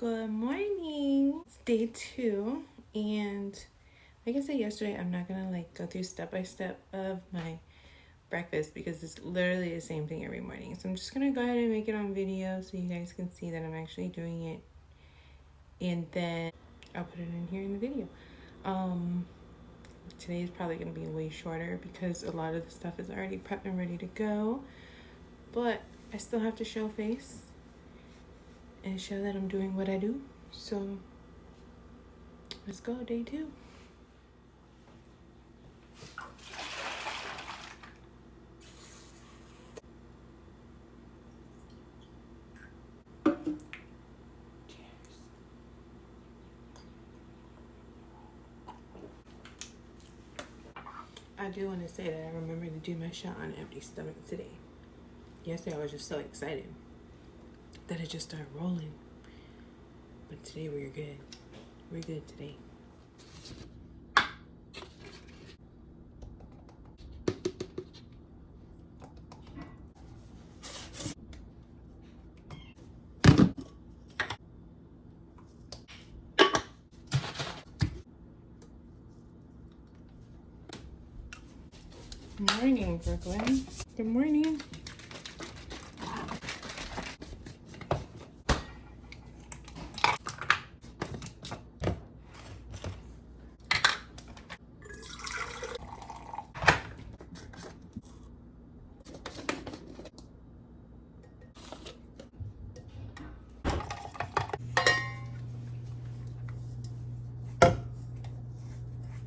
Good morning. It's day 2, and like I said yesterday, I'm not gonna go through step by step of my breakfast because it's literally the same thing every morning. So I'm just gonna go ahead and make it on video so you guys can see that I'm actually doing it, and then I'll put it in here in the video. Today is probably gonna be way shorter because a lot of the stuff is already prepped and ready to go, but I still have to show face and show that I'm doing what I do. So let's go, day 2. I do want to say that I remember to do my shot on an empty stomach today. Yesterday I was just so excited that it just started rolling. But today we're good. We're good today. Good morning, Brooklyn. Good morning.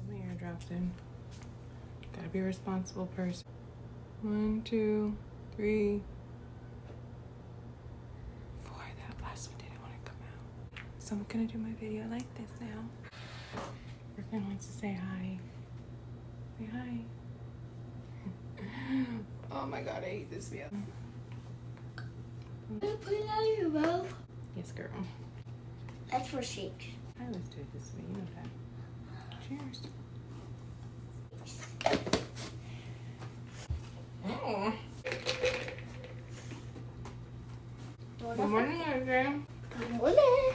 My hair dropped in. Gotta be a responsible person. 1, 2, 3, 4. That last one didn't want to come out. So I'm gonna do my video like this now. Brooklyn wants to say hi. Say hi. Oh my god, I hate this video. Can you put it on your mouth? Yes, girl. That's for shake. I always do it this way, you know that. Cheers. Oh. Good morning, Adrian. Good morning.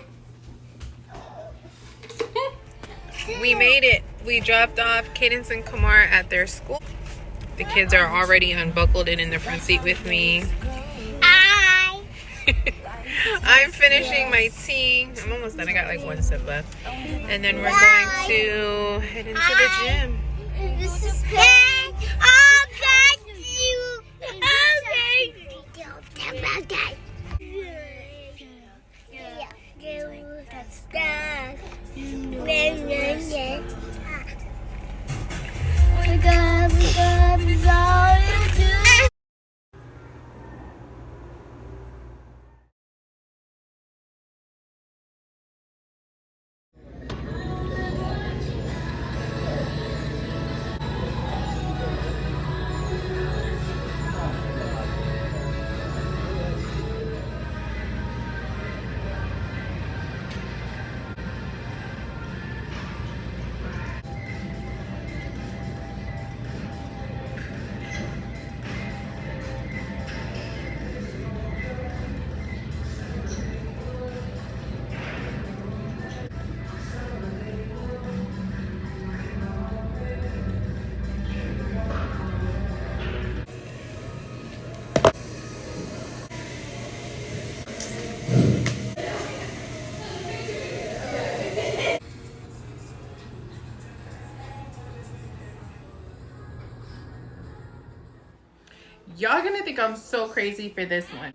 We made it. We dropped off Cadence and Kamar at their school. The kids are already unbuckled and in the front seat with me. Hi. I'm finishing my tea. I'm almost done. I got like 1 sip left. And then we're going to head into the gym. This is Peg. Oh, God, you. Okay. That's that. Y'all gonna think I'm so crazy for this one.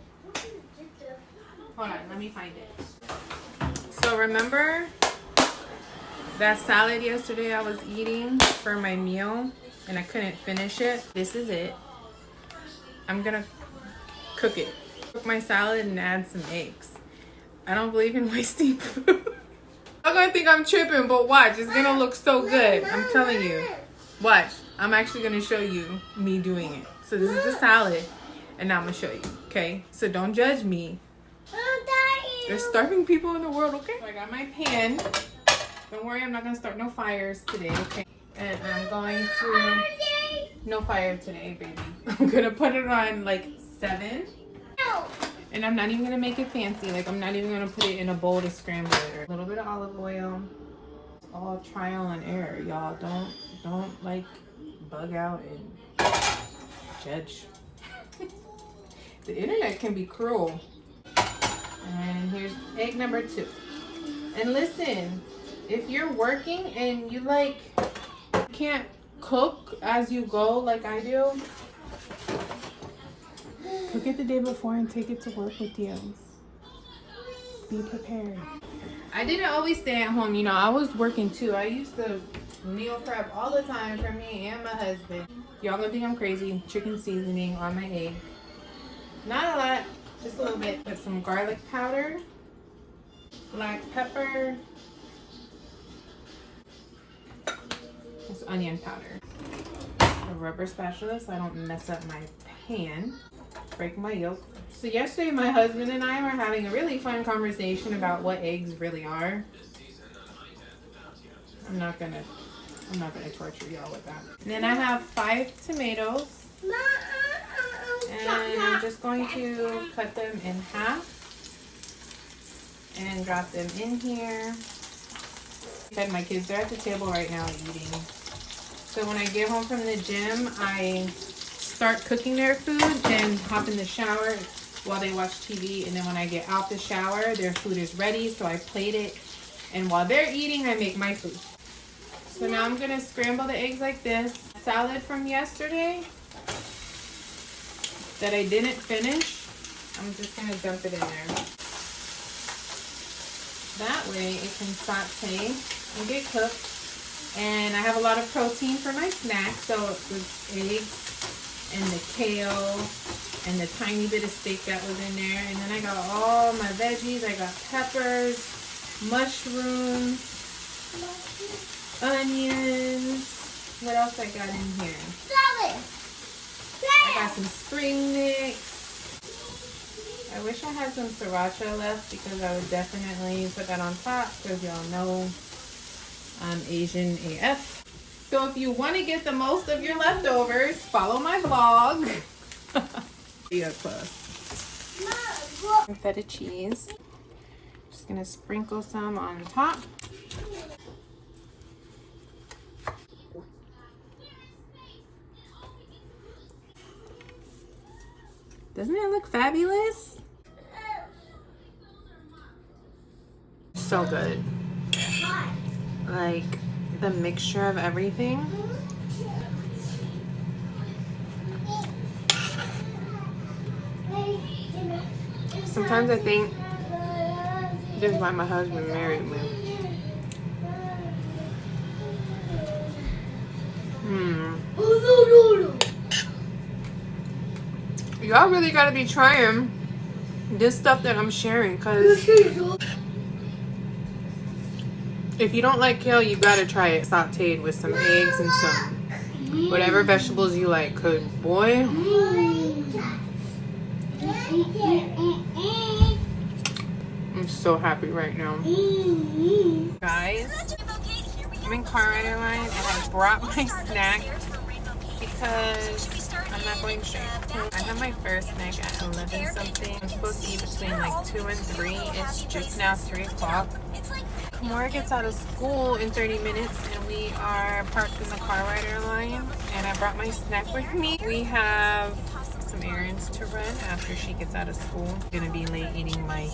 Hold on, let me find it. So remember that salad yesterday I was eating for my meal and I couldn't finish it? This is it. I'm gonna cook it. Cook my salad and add some eggs. I don't believe in wasting food. I'm gonna think I'm tripping, but watch, it's gonna look so good. I'm telling you. Watch, I'm actually gonna show you me doing it. So this is the salad, and now I'm gonna show you, okay? So don't judge me. There's starving people in the world, okay? So I got my pan. Don't worry, I'm not gonna start no fires today, okay? And I'm going to, no fire today, baby. I'm gonna put it on like 7. And I'm not even gonna make it fancy. Like, I'm not even gonna put it in a bowl to scramble it. A little bit of olive oil. All trial and error, y'all. Don't like bug out and judge. The internet can be cruel. And here's egg number 2. And listen, if you're working and you like can't cook as you go like I do, cook it the day before and take it to work with you. Be prepared. I didn't always stay at home, you know, I was working too. I used to meal prep all the time for me and my husband. Y'all gonna think I'm crazy. Chicken seasoning on my egg. Not a lot, just a little bit. Put some garlic powder, black pepper, this onion powder. A rubber spatula so I don't mess up my pan. Break my yolk. So yesterday my husband and I were having a really fun conversation about what eggs really are. I'm not gonna torture y'all with that. And then I have 5 tomatoes. And I'm just going to cut them in half and drop them in here. And my kids are at the table right now eating. So when I get home from the gym, I start cooking their food and hop in the shower while they watch TV. And then when I get out the shower, their food is ready, so I plate it. And while they're eating, I make my food. So now I'm gonna scramble the eggs like this. Salad from yesterday that I didn't finish, I'm just gonna dump it in there. That way it can saute and get cooked. And I have a lot of protein for my snack, so the eggs and the kale and the tiny bit of steak that was in there. And then I got all my veggies. I got peppers, mushrooms, onions. What else I got in here? I got some spring mix. I wish I had some sriracha left because I would definitely put that on top because y'all know I'm Asian AF. So if you want to get the most of your leftovers, follow my vlog. Yeah, plus. Feta cheese. Just gonna sprinkle some on top. Doesn't it look fabulous? So good. Like the mixture of everything. Sometimes I think this is why my husband married me. Y'all really gotta be trying this stuff that I'm sharing, because if you don't like kale, you gotta try it sauteed with some eggs and some whatever vegetables you like, cause boy, I'm so happy right now. Guys, I'm in car rider line and I brought my snack because I'm not going straight. I have my first snack at 11 something. I'm supposed to eat between like 2 and 3. It's just now 3 o'clock. Kamora gets out of school in 30 minutes and we are parked in the car rider line and I brought my snack with me. We have some errands to run after she gets out of school. I'm gonna be late eating my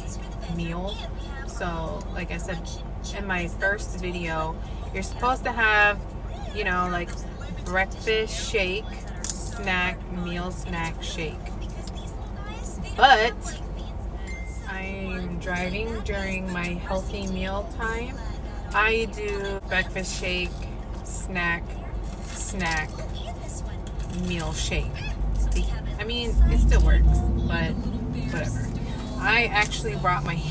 meal. So like I said in my first video, you're supposed to have, you know, like breakfast shake, snack, meal, snack, shake. But I'm driving during my healthy meal time. I do breakfast shake, snack, meal shake. I mean, it still works, but whatever. I actually brought my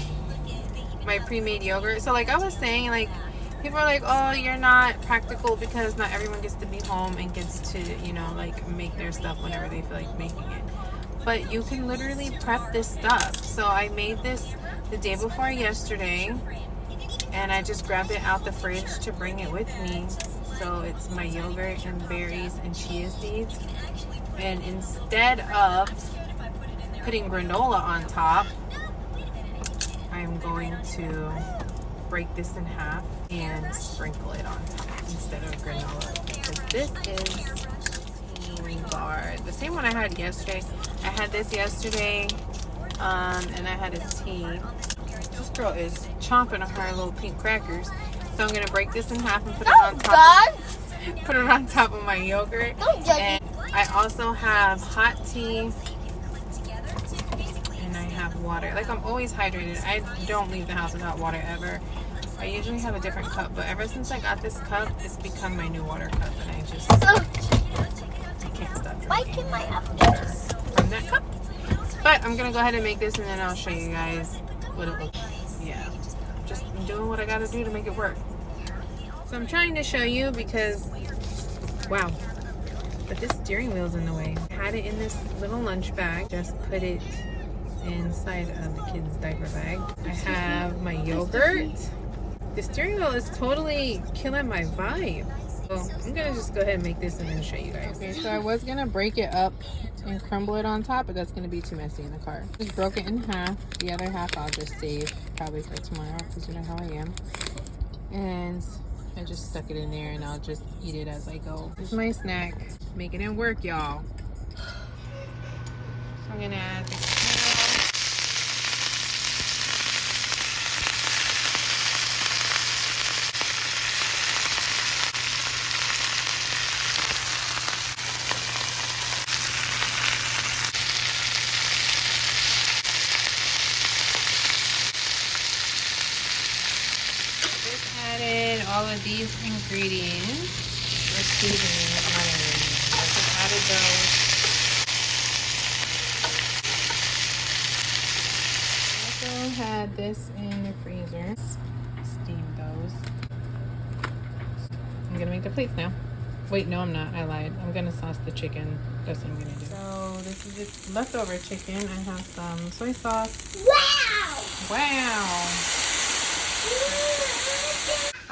pre-made yogurt. So like I was saying, like people are like, oh, you're not practical because not everyone gets to be home and gets to, you know, like make their stuff whenever they feel like making it. But you can literally prep this stuff. So I made this the day before yesterday and I just grabbed it out the fridge to bring it with me. So it's my yogurt and berries and chia seeds. And instead of putting granola on top, I'm going to break this in half and sprinkle it on top instead of granola, because this is teen bar, the same one I had yesterday. I had this yesterday, and I had a tea. This girl is chomping on her little pink crackers, so I'm gonna break this in half and put it on top. Put it on top of my yogurt. And I also have hot tea. And I have water. Like, I'm always hydrated. I don't leave the house without water ever. I usually have a different cup, but ever since I got this cup, it's become my new water cup, and I can't stop drinking water from that cup. But I'm gonna go ahead and make this, and then I'll show you guys what it looks like. Yeah, just doing what I gotta do to make it work. So I'm trying to show you because, wow, but this steering wheel's in the way. I had it in this little lunch bag. Just put it inside of the kid's diaper bag. I have my yogurt. The steering wheel is totally killing my vibe. So I'm gonna just go ahead and make this and then show you guys. Okay, so I was gonna break it up and crumble it on top, but that's gonna be too messy in the car. Just broke it in half. The other half I'll just save probably for tomorrow, because you know how I am. And I just stuck it in there, and I'll just eat it as I go. This is my snack. Making it work, y'all. So I'm gonna add the all of these ingredients, or seasonings, not ingredients. I just added those. I also had this in the freezer. Steam those. I'm gonna make the plates now. Wait, no, I'm not. I lied. I'm gonna sauce the chicken. That's what I'm gonna do. So this is just leftover chicken. I have some soy sauce. Wow! Wow!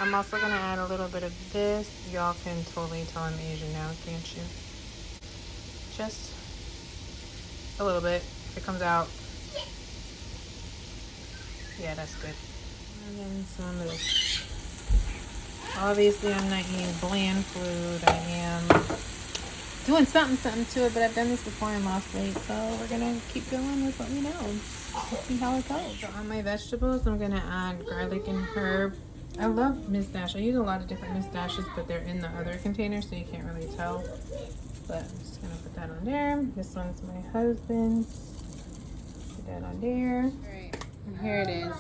I'm also gonna add a little bit of this. Y'all can totally tell I'm Asian now, can't you? Just a little bit. If it comes out. Yeah, that's good. And then some of this. Obviously, I'm not eating bland food. I am doing something to it, but I've done this before and lost weight, so we're gonna keep going with what we know. Let's see how it goes. So on my vegetables, I'm gonna add garlic and herb. I love mustache. I use a lot of different mustaches, but they're in the other container, so you can't really tell. But I'm just gonna put that on there. This one's my husband's. Put that on there. All right, and here it is.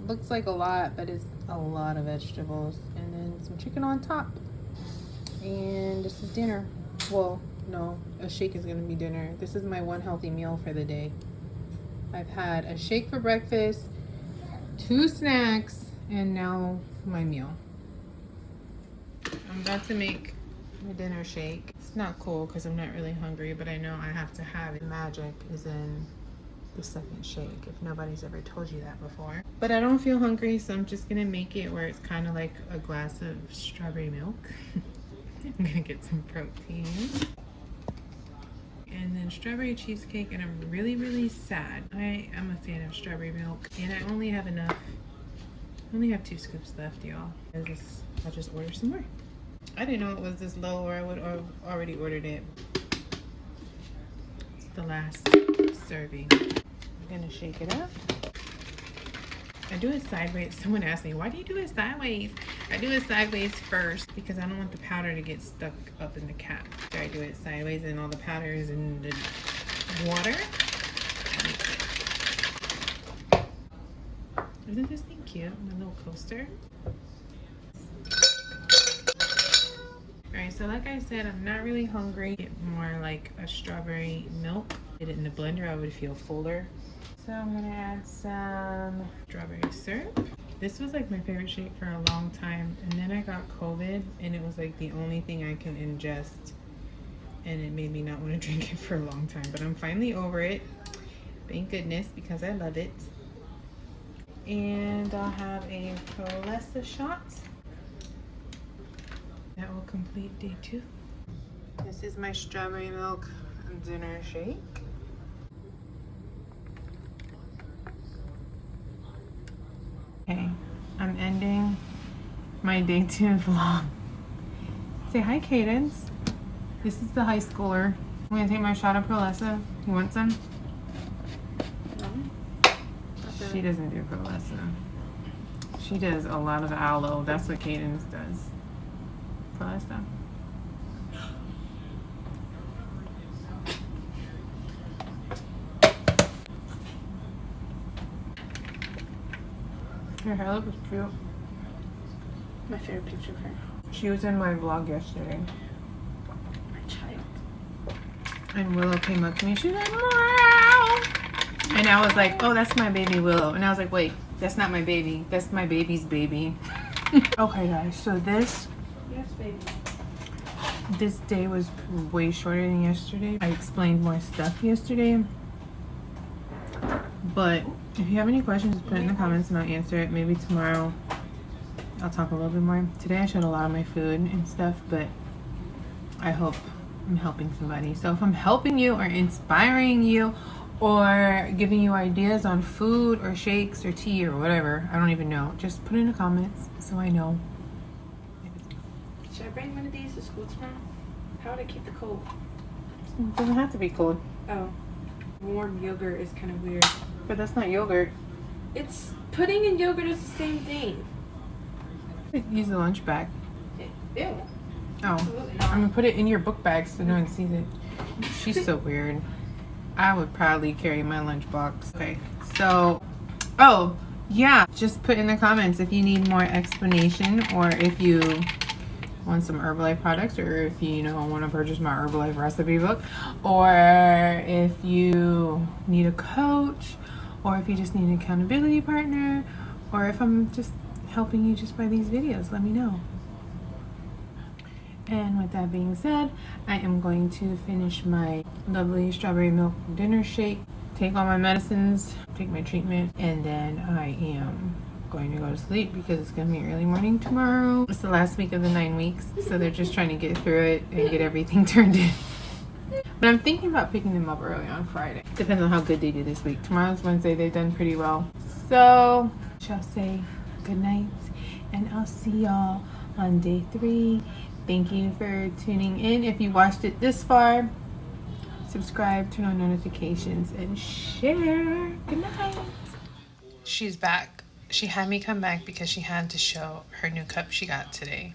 Looks like a lot, but it's a lot of vegetables. And then some chicken on top. And this is dinner. Well, no, a shake is gonna be dinner. This is my one healthy meal for the day. I've had a shake for breakfast, 2 snacks, and now my meal. I'm about to make my dinner shake. It's not cool because I'm not really hungry, but I know I have to have it. Magic is in the second shake, if nobody's ever told you that before. But I don't feel hungry, so I'm just gonna make it where it's kind of like a glass of strawberry milk. I'm gonna get some protein. And then strawberry cheesecake, and I'm really, really sad. I am a fan of strawberry milk, and I only have enough. I only have 2 scoops left, y'all. I'll just order some more. I didn't know it was this low, or I would have already ordered it. It's the last serving. I'm gonna shake it up. I do it sideways. Someone asked me, why do you do it sideways? I do it sideways first because I don't want the powder to get stuck up in the cap. So I do it sideways and all the powder is in the water. Isn't this thing cute? My little coaster. Alright, so like I said, I'm not really hungry. Get more like a strawberry milk. Get it in the blender, I would feel fuller. So I'm gonna add some strawberry syrup. This was like my favorite shake for a long time, and then I got COVID, and it was like the only thing I can ingest, and it made me not want to drink it for a long time. But I'm finally over it, thank goodness, because I love it. And I'll have a MELISA shot. That will complete day 2. This is my strawberry milk dinner shake. my day 2 vlog. Say hi, Cadence. This is the high schooler. I'm gonna take my shot of Prolessa. You want some? No. She doesn't do Prolessa. She does a lot of aloe. That's what Cadence does. Prolessa. Her hair looks cute. My favorite picture of her. She was in my vlog yesterday. My child. And Willow came up to me. She's like, "Meow." And I was like, oh, that's my baby Willow. And I was like, wait, that's not my baby. That's my baby's baby. Okay, guys. So this day was way shorter than yesterday. I explained more stuff yesterday. But if you have any questions, just put it in the comments and I'll answer it. Maybe tomorrow I'll talk a little bit more. Today I showed a lot of my food and stuff, but I hope I'm helping somebody. So if I'm helping you or inspiring you or giving you ideas on food or shakes or tea or whatever, I don't even know, just put it in the comments so I know. Should I bring one of these to school tomorrow? How would I keep the cold? It doesn't have to be cold. Oh. Warm yogurt is kind of weird. But that's not yogurt. It's pudding and yogurt is the same thing. Use the lunch bag. Ew. Oh, Absolutely not. I'm gonna put it in your book bag so no one sees it. She's so weird. I would proudly carry my lunchbox. Okay, so, oh, yeah, just put in the comments if you need more explanation or if you want some Herbalife products or if you want to purchase my Herbalife recipe book or if you need a coach or if you just need an accountability partner or if I'm just helping you just by these videos, let me know. And with that being said, I am going to finish my lovely strawberry milk dinner shake, take all my medicines, take my treatment, and then I am going to go to sleep because it's going to be early morning tomorrow. It's the last week of the 9 weeks, so they're just trying to get through it and get everything turned in. But I'm thinking about picking them up early on Friday. Depends on how good they do this week. Tomorrow's Wednesday, they've done pretty well. So, shall say good night, and I'll see y'all on day 3. Thank you for tuning in. If you watched it this far, subscribe, turn on notifications, and share. Good night. She's back. She had me come back because she had to show her new cup she got today.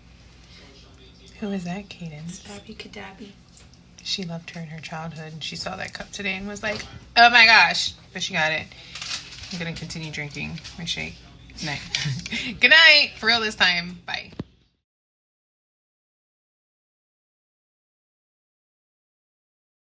Who is that, Cadence? Abby Kadabi. She loved her in her childhood, and she saw that cup today and was like, oh my gosh. But she got it. I'm going to continue drinking my shake. Night. Good night. For real this time. Bye.